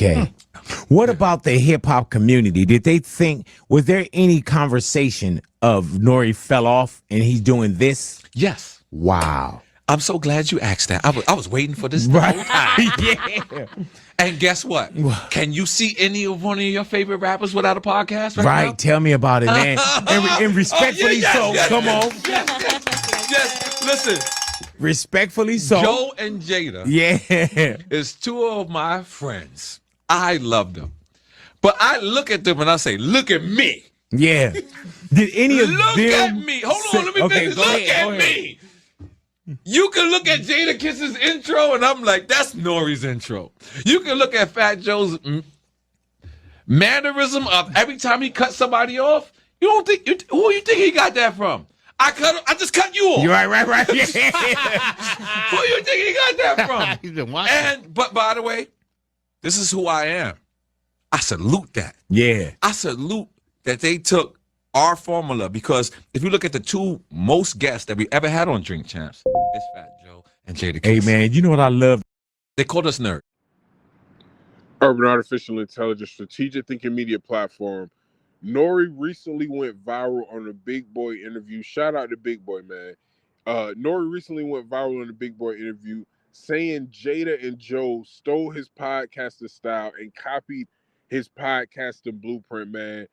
Okay. What about the hip hop community? Did they think, was there any conversation of Nore fell off and he's doing this? Yes. Wow. I'm so glad you asked that. I was waiting for this the Right. whole time. Yeah. And guess what? Can you see any of one of your favorite rappers without a podcast right now? Tell me about it, man. And respectfully come on. Yes. Listen, Respectfully so. Joe and Jada is two of my friends. I love them. But I look at them and I say, look at me. Yeah. Did any of look them... at me. Hold on, let me finish. Look at me. You can look at Jada Kiss's intro, and I'm like, that's Nore's intro. You can look at Fat Joe's mannerism of every time he cuts somebody off. You don't think who you think he got that from? I just cut you off. You're right. Yeah. Who you think he got that from? He's been watching. But by the way, this is who I am. I salute that. Yeah. I salute that they took our formula, because if you look at the two most guests that we ever had on Drink Champs, it's Fat Joe and Jada Kiss. Hey, man, you know what I love? They called us nerd. Urban Artificial Intelligence Strategic Thinking Media Platform. Nore recently went viral on the Big Boy interview. Shout out to Big Boy, man. Nore recently went viral on the Big Boy interview saying Jada and Joe stole his podcasting style and copied his podcasting blueprint, man.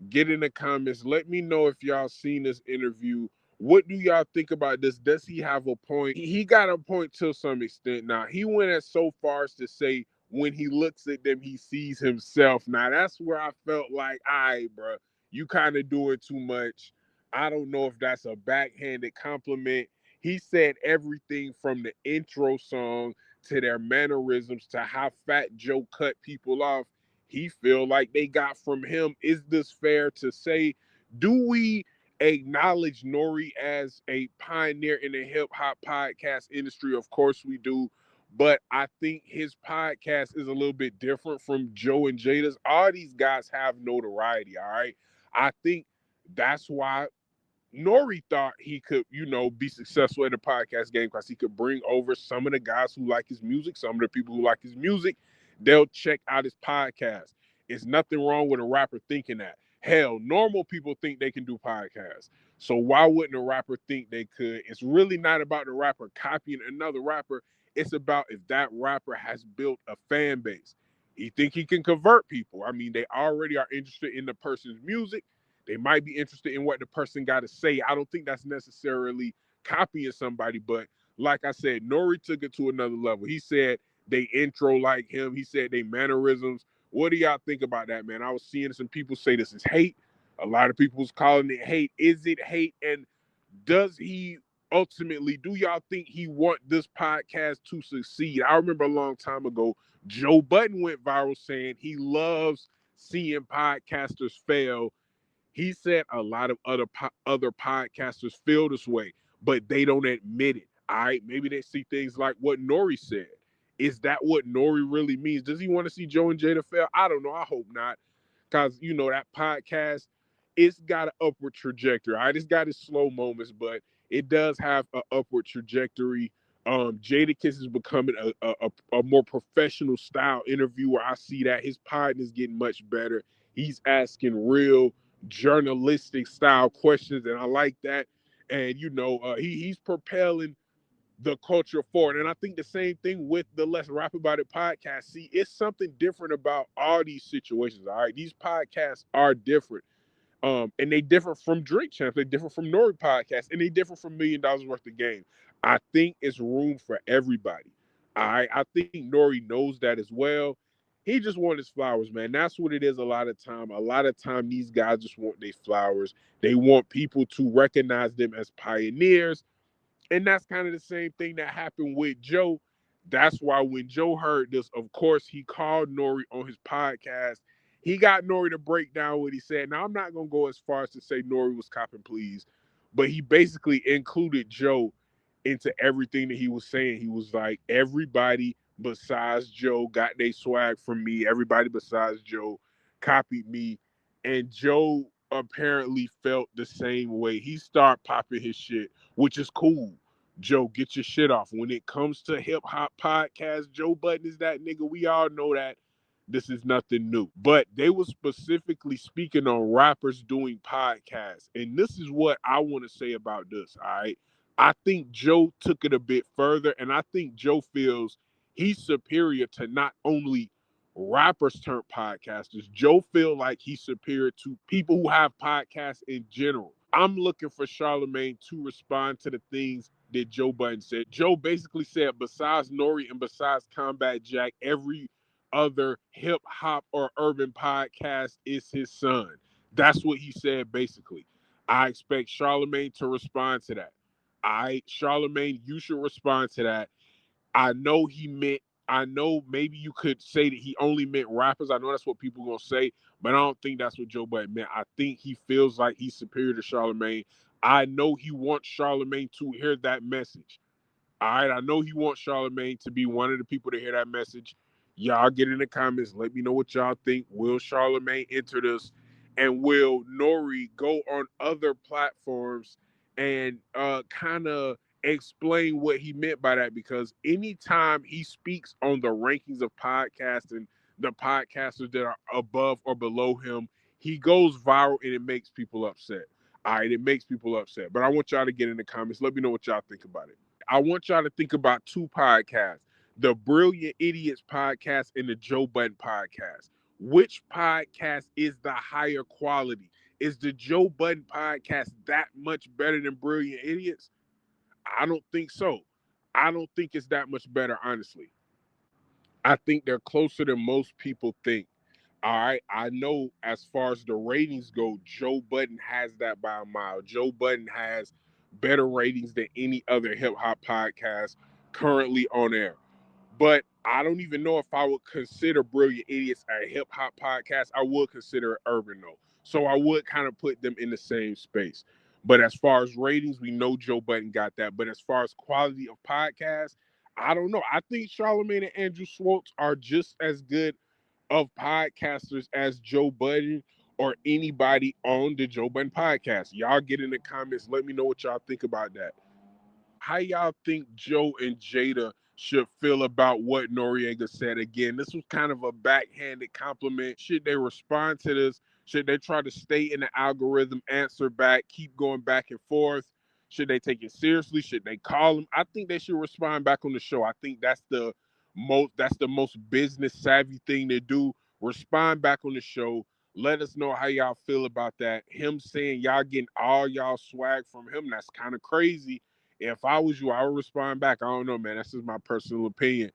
Get in the comments. Let me know if y'all seen this interview. What do y'all think about this? Does he have a point? He got a point to some extent. Now, he went as so far as to say when he looks at them, he sees himself. Now, that's where I felt like, all right, bro, you kind of doing too much. I don't know if that's a backhanded compliment. He said everything from the intro song to their mannerisms to how Fat Joe cut people off. He feel like they got from him. Is this fair to say? Do we acknowledge Nore as a pioneer in the hip-hop podcast industry? Of course we do. But I think his podcast is a little bit different from Joe and Jada's. All these guys have notoriety, all right? I think that's why Nore thought he could, be successful in the podcast game, because he could bring over some of the guys who like his music, some of the people who like his music. They'll check out his podcast. It's nothing wrong with a rapper thinking that. Hell, normal people think they can do podcasts. So why wouldn't a rapper think they could? It's really not about the rapper copying another rapper. It's about if that rapper has built a fan base. He think he can convert people. I mean, they already are interested in the person's music. They might be interested in what the person got to say. I don't think that's necessarily copying somebody, but like I said, Nore took it to another level. He said they intro like him. He said they mannerisms. What do y'all think about that, man? I was seeing some people say this is hate. A lot of people was calling it hate. Is it hate? And does he ultimately, do y'all think he want this podcast to succeed? I remember a long time ago, Joe Budden went viral saying he loves seeing podcasters fail. He said a lot of other podcasters feel this way, but they don't admit it. All right, maybe they see things like what Nore said. Is that what Nore really means? Does he want to see Joe and Jada fail? I don't know. I hope not, because that podcast, it's got an upward trajectory. All right, it's got its slow moments, but it does have an upward trajectory. Jada Kiss is becoming a more professional style interviewer. I see that his pod is getting much better. He's asking real journalistic style questions, and I like that. And he's propelling the culture forward. And I think the same thing with the Let's Rap About It podcast. See, it's something different about all these situations. All right, these podcasts are different. And they differ from Drink Champs, they differ from Nore podcast, and they differ from $1 Million Worth of Game. I think it's room for everybody. I think Nore knows that as well. He just wants his flowers, man. That's what it is a lot of time. A lot of time, these guys just want their flowers. They want people to recognize them as pioneers. And that's kind of the same thing that happened with Joe. That's why when Joe heard this, of course, he called Nore on his podcast. He got Nore to break down what he said. Now, I'm not going to go as far as to say Nore was copping please, but he basically included Joe into everything that he was saying. He was like, everybody besides Joe got their swag from me. Everybody besides Joe copied me. And Joe apparently felt the same way. He started popping his shit, which is cool. Joe, get your shit off. When it comes to hip hop podcasts, Joe Budden is that nigga. We all know that. This is nothing new. But they were specifically speaking on rappers doing podcasts. And this is what I want to say about this, all right? I think Joe took it a bit further, and I think Joe feels he's superior to not only rappers turned podcasters. Joe feel like he's superior to people who have podcasts in general. I'm looking for Charlemagne to respond to the things that Joe Budden said. Joe basically said, besides Nore and besides Combat Jack, every other hip hop or urban podcast is his son. That's what he said basically. I expect Charlemagne to respond to that. Charlemagne, you should respond to that. I know maybe you could say that he only meant rappers. I know that's what people are gonna say, but I don't think that's what Joe Budden meant. I think he feels like he's superior to Charlemagne. I know he wants Charlemagne to hear that message. All right, I know he wants Charlemagne to be one of the people to hear that message. Y'all get in the comments. Let me know what y'all think. Will Charlemagne enter this? And will Nore go on other platforms and kind of explain what he meant by that? Because anytime he speaks on the rankings of podcasts and the podcasters that are above or below him, he goes viral and it makes people upset. All right, it makes people upset. But I want y'all to get in the comments. Let me know what y'all think about it. I want y'all to think about two podcasts, the Brilliant Idiots podcast and the Joe Budden podcast. Which podcast is the higher quality? Is the Joe Budden podcast that much better than Brilliant Idiots? I don't think so. I don't think it's that much better, honestly. I think they're closer than most people think. All right. I know as far as the ratings go, Joe Budden has that by a mile. Joe Budden has better ratings than any other hip hop podcast currently on air. But I don't even know if I would consider Brilliant Idiots a hip hop podcast. I would consider it urban though. So I would kind of put them in the same space. But as far as ratings, we know Joe Budden got that. But as far as quality of podcast, I don't know. I think Charlemagne and Andrew Schwartz are just as good of podcasters as Joe Budden or anybody on the Joe Budden podcast. Y'all get in the comments. Let me know what y'all think about that. How y'all think Joe and Jada should feel about what Noriega said? Again, this was kind of a backhanded compliment. Should they respond to this? Should they try to stay in the algorithm, answer back, keep going back and forth? Should they take it seriously? Should they call him? I think they should respond back on the show. I think that's the most business savvy thing to do. Respond back on the show. Let us know how y'all feel about that. Him saying y'all getting all y'all swag from him, that's kind of crazy. If I was you, I would respond back. I don't know, man. That's just my personal opinion.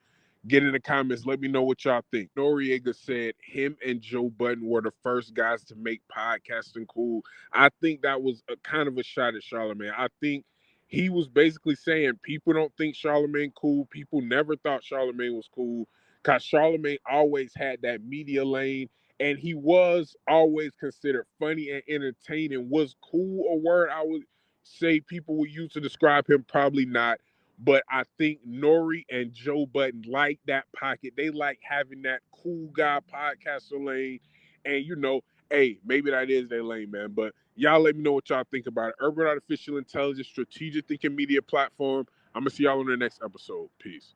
Get in the comments. Let me know what y'all think. Noriega said him and Joe Budden were the first guys to make podcasting cool. I think that was a kind of a shot at Charlemagne. I think he was basically saying people don't think Charlemagne cool. People never thought Charlemagne was cool because Charlemagne always had that media lane and he was always considered funny and entertaining. Was cool a word I would say people would use to describe him? Probably not. But I think Nore and Joe Budden like that pocket. They like having that cool guy podcaster lane. And hey, maybe that is their lane, man. But y'all let me know what y'all think about it. Urban Artificial Intelligence, strategic thinking media platform. I'm gonna see y'all on the next episode. Peace.